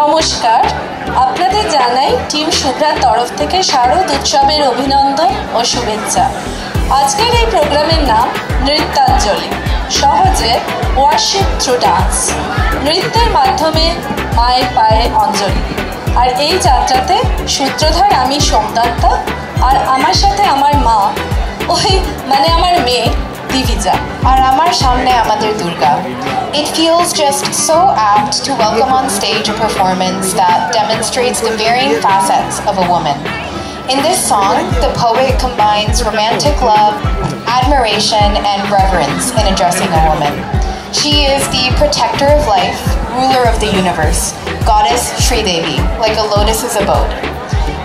নমস্কার, আপনাদের জানাই টিম শুভ্রার তরফ থেকে শারদ উৎসবের অভিনন্দন ও শুভেচ্ছা। আজকের এই প্রোগ্রামের নাম নৃত্যাঞ্জলি, সহজে ওয়ার্শিপ থ্রু ডান্স। নৃত্যের মাধ্যমে মায়ের পায়ে অঞ্জলি। আর এই যাত্রাতে সূত্রধার আমি সোমদত্তা, আর আমার সাথে আমার মা, আমার মেয়ে দিবিজা, আর আমার সামনে আমাদের Durga. It feels just so apt to welcome on stage a performance that demonstrates the varying facets of a woman. In this song, the poet combines romantic love, admiration, and reverence in addressing a woman. She is the protector of life, ruler of the universe, goddess Sri Devi, like a lotus's abode.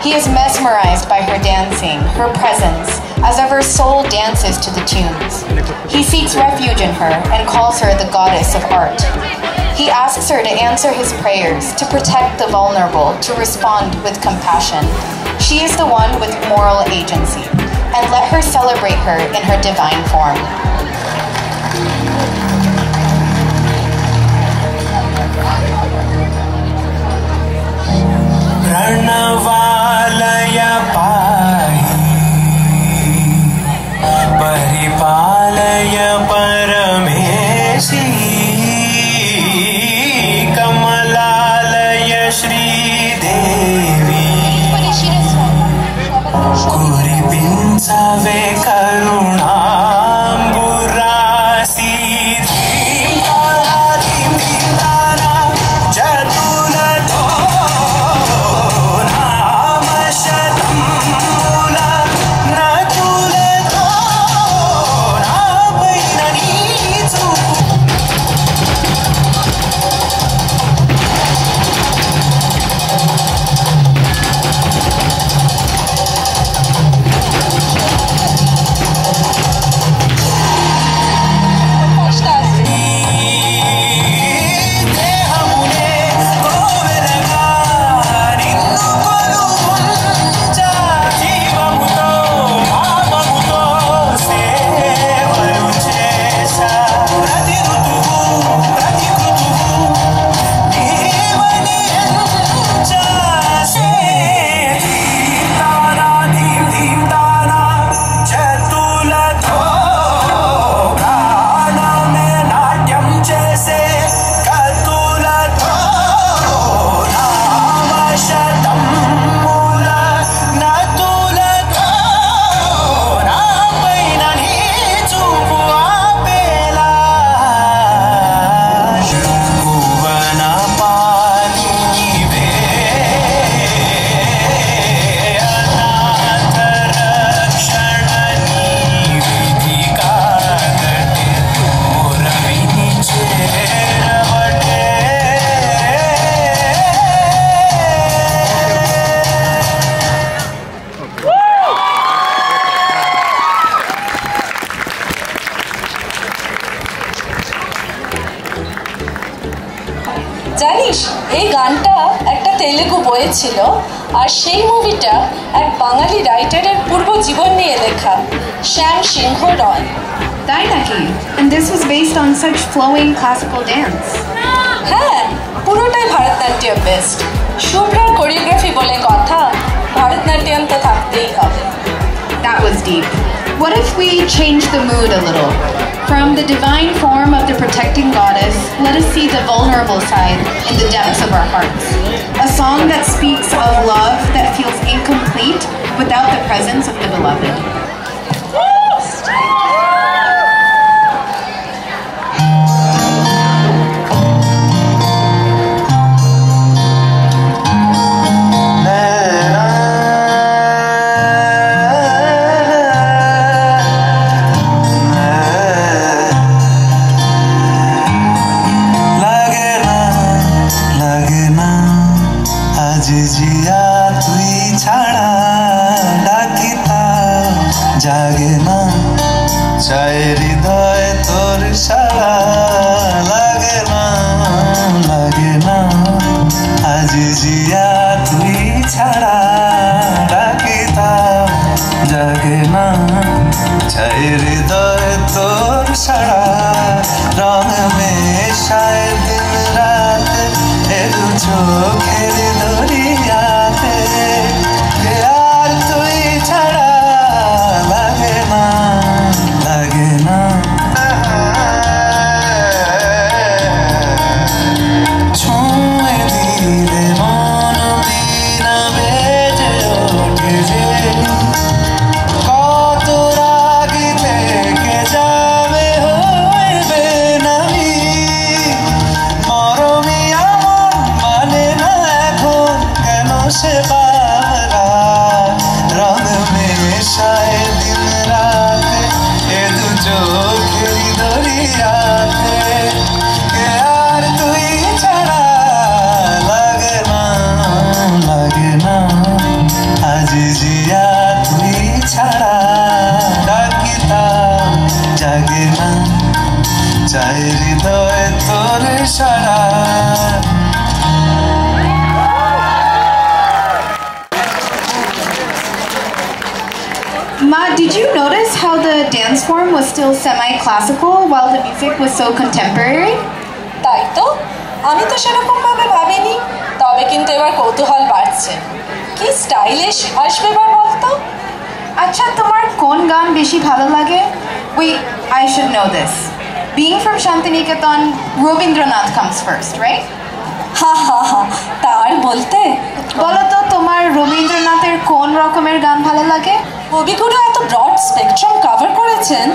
He is mesmerized by her dancing, her presence, as if her soul dances to the tunes. He seeks refuge in her and calls her the goddess of art. He asks her to answer his prayers, to protect the vulnerable, to respond with compassion. She is the one with moral agency, and let her celebrate her in her divine form. रणवालया पाहि परिपालय परमेशी कमलालय श्रीदेवी कुरिपिंचावे करुणांबुरासी জানিস এই গানটা একটা তেলেগু বইয়ে ছিল, আর সেই মুভিটা এক বাঙালি রাইটারের পূর্ব জীবন নিয়ে লেখা, শ্যাম সিংহ রয়। তাই নাকি? And this was based on such flowing classical dance. হ্যাঁ, পুরোটাই ভারতনাট্যম বেস্ট। শুভ্রার কোরিওগ্রাফি বলে কথা, ভারতনাট্যম তো থাকতেই হবে। That was deep. What if we change the mood a little? From the divine form of the protecting goddess, let us see the vulnerable side in the depths of our hearts. A song that speaks of love that feels incomplete without the presence of the beloved. जिया तुई छाड़ा डाकिता जागे ना चाय हृदय तोर सारा लागे ना आज जिया तुई छाड़ा डाकिता जागे ना चाय हृदय तोर सारा रंग में शायद दिन रात দু চোখের দরিয়াতে আর তুই ছাড়া লাগে না লাগে না ছুঁয়ে দিলে মন বিনা বেজে ওঠে যে কত রাগি থেকে যাবে হইবে নামি মরমিয়া মন মানে না এখন কেন সে বারা রং মেশায় দিন রাতে এ দু চোখের দরিয়াতে আর তুই ছাড়া লাগে না লাগে না আজ জিয়া তুই ছাড়া ডাকিতাম জাগে না চাই হৃদয় তোর সারা Ma, did you notice how the dance form was still semi-classical while the music was so contemporary? তাই তো, আমি তো সেরকম ভাবে ভাবিনি, তবে কিন্তু এবার কৌতূহল বাড়ছে। কি স্টাইলে আসবে এবার বলতো? আচ্ছা, তোমার কোন গান বেশি ভালো লাগে? Wait, I should know this. Being from Shantiniketan, Rabindranath comes first, right? হা হা হা, তার বলতে বলো তো তোমার রবীন্দ্রনাথের কোন রকমের গান ভালো লাগে? কবিগুরু এত ব্রড স্পেকট্রাম কভার করেছেন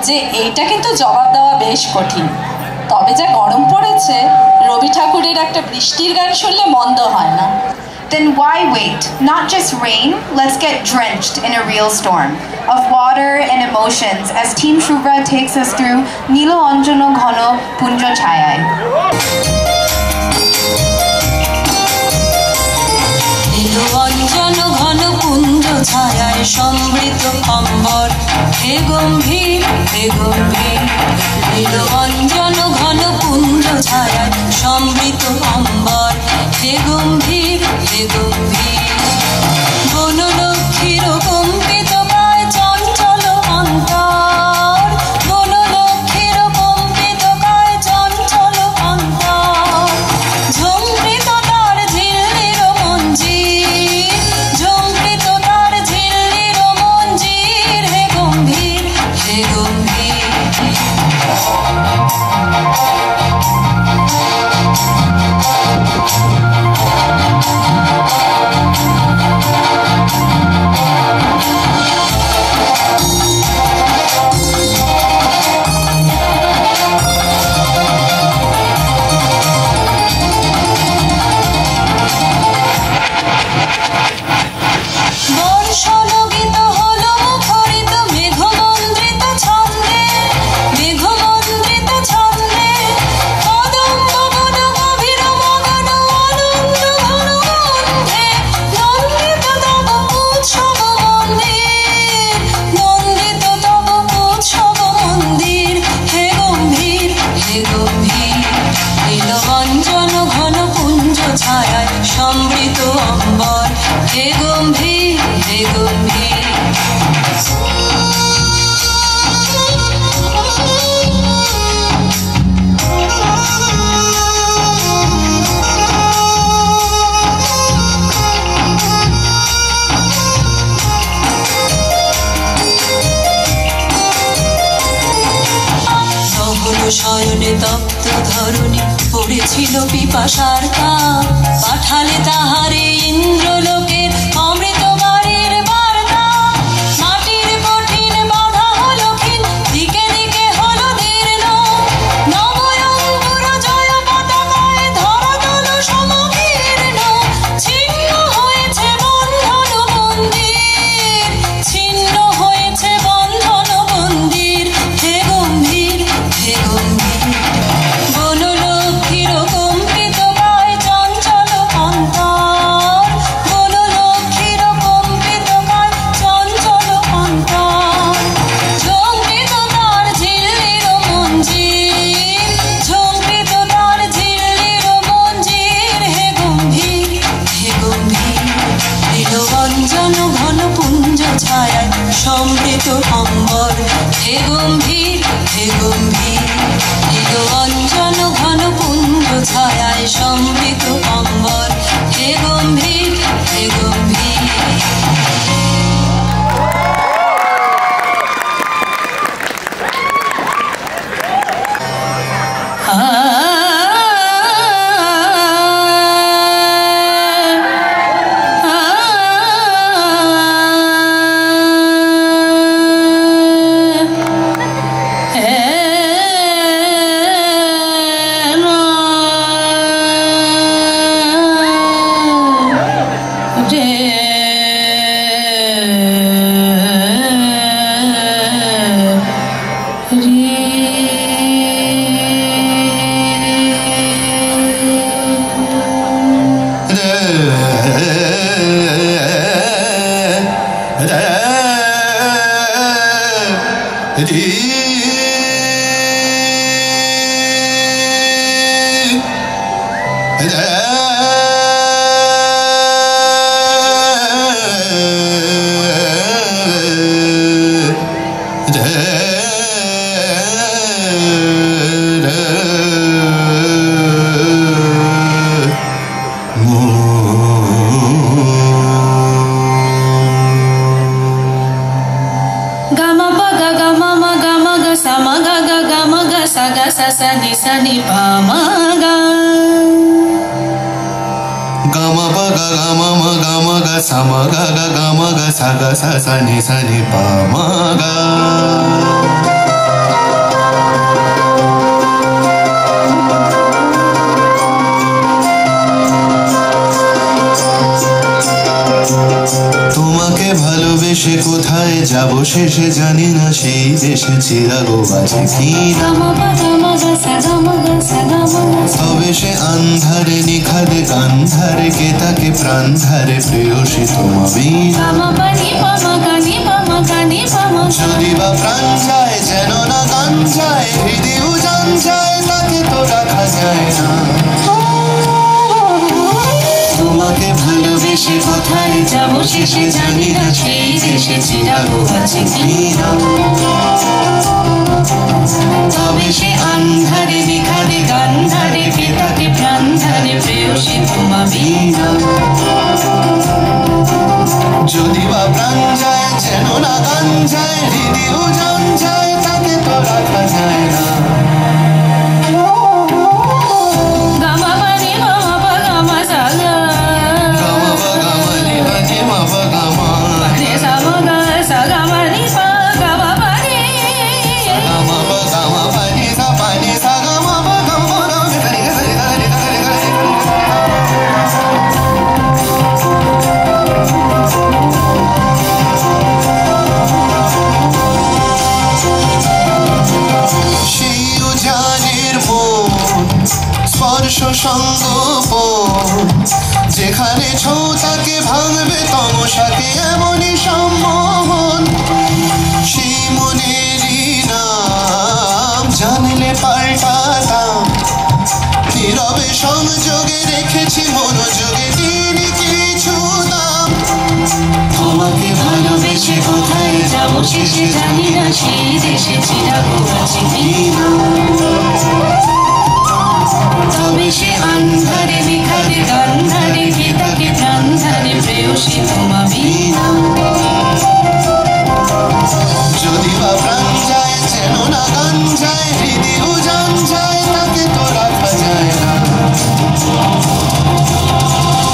যে এইটা কিন্তু জবাব দেওয়া বেশ কঠিন। তবে যা গরম পড়েছে, রবি ঠাকুরের একটা বৃষ্টির গান শুনলে মন্দ হয় না। Then why wait? Not just rain, let's get drenched in a real storm of water and emotions as Team Shubhra takes us through Nilo Anjano Ghono Punjo Chayai. নীলো অঞ্জন ঘন পুঞ্জ ছায়ায় সমৃত অম্বর হে গম্ভীর হে গম্ভীর নীলো অঞ্জন ঘন পুঞ্জ ছায়ায় সমৃত অম্বর হে গম্ভীর হে গম্ভীর বনলক্ষ্মীর কম্পিত গায় চঞ্চল অন্তর বনলক্ষ্মীর কম্পিত গায় চঞ্চল অন্তর ঝঙ্কৃত তার ঝিল্লির মঞ্জির ঝঙ্কৃত তার ঝিল্লির মঞ্জির হে গম্ভীর হে গম্ভীর বর্ষণগীত হলো মুখরিত মেঘমন্দ্রিত ছন্দে মেঘমন্দ্রিত ছন্দে কদম্ব বন গভীর মগন আনন্দ ঘন গন্ধে নন্দিত তব উৎসব মন্দির নন্দিত তব উৎসব মন্দির হে গম্ভীর হে গম্ভীর নীলবঞ্জন ঘন পুঞ্জ ছায়ায় সমৃত অম্বর হে গম্ভীর হে গম্ভীর শয়নে তপ্ত ধরণী পড়েছিল পিপাসার কাম পাঠালে তাহারে ইন্দ্রলোকের অমৃত বাড়ির বার্তা মাটির কঠিন বাধা হলো ক্ষীণ দিকে দিকে হলো দীর্ণ নবয়ঙ্কুর জয় পতাকায় ধরাতল সমকীর্ণ ছিন্ন হয়েছে বন্ধন মন্দির ছিন্ন হয়েছে বন্ধন মন্দির হে গম্ভীর হে গম্ভীর বনলক্ষ্মীর কম্পিত গায় চঞ্চল অন্তর বনলক্ষ্মীর কম্পিত গায় চঞ্চল অন্তর ঝঙ্কৃত তার ঝিল্লির মঞ্জির ঝঙ্কৃত তার ঝিল্লির মঞ্জির হে গম্ভীর হে গম্ভীর নীলবঞ্জন ঘন পুঞ্জ ছায়ায় সমৃত অম্বর হে গম্ভীর হে গম্ভীর নীলবঞ্জন ঘন পুঞ্জ ছায়ায় সম্মিত অম্বর, হে গম্ভীর, হে গম্ভীর। Sani sani pa ma ga ga ma pa ga sa ma ga sa ga sa ni pa ma ga তোমাকে ভালোবেসে কোথায় যাব শেষে জানি না সেই দেশে চিরাগো আছে কি তবে সে আন্ধারে নিখাদে গান্ধারে কে তাকে প্রাণ ধারে প্রেয়সী তোমাবি যদি বা প্রাণ যায় যেন না গান যায় হৃদয় উজান যায় তাকে তো রাখা যায় না তোমাকে ভালোবেসে কোথায় যাব শেষে জানি না সেই দেশে চিরাগো আছে কি তবে সে আন্ধারে নিখাদে গান্ধারে কে তাকে প্রাণ ধারে প্রেয়সী তোমাবি যদি বা প্রাণ যায় যেন না গান যায় হৃদয় উজান যায় তাকে তো রাখা যায় না যেখানে ছৌতাকে ভাঙবে তমসাকে এমনই সম্মোহন সেই মনেরই নাম জানলে পাল্টাতাম নীরবে সংযোগে রেখেছি মনোযোগে তিনি কিছু দাম তোমাকে ভালোবেসে কোথায় যাব শেষে জানি না সেই দেশে চিরাগো আছে কি তবে সে আন্ধারে নিখাদে গান্ধারে কে তাকে প্রাণ ধারে প্রেয়সী তোমাবি যদি বা প্রাণ যায় যেন না গান যায় হৃদয় উজান যায় তাকে তো রাখা যায় না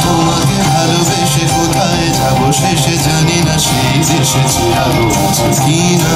তোমাকে ভালোবেসে কোথায় যাব শেষে জানি না সেই দেশে চিরাগো আছে কি না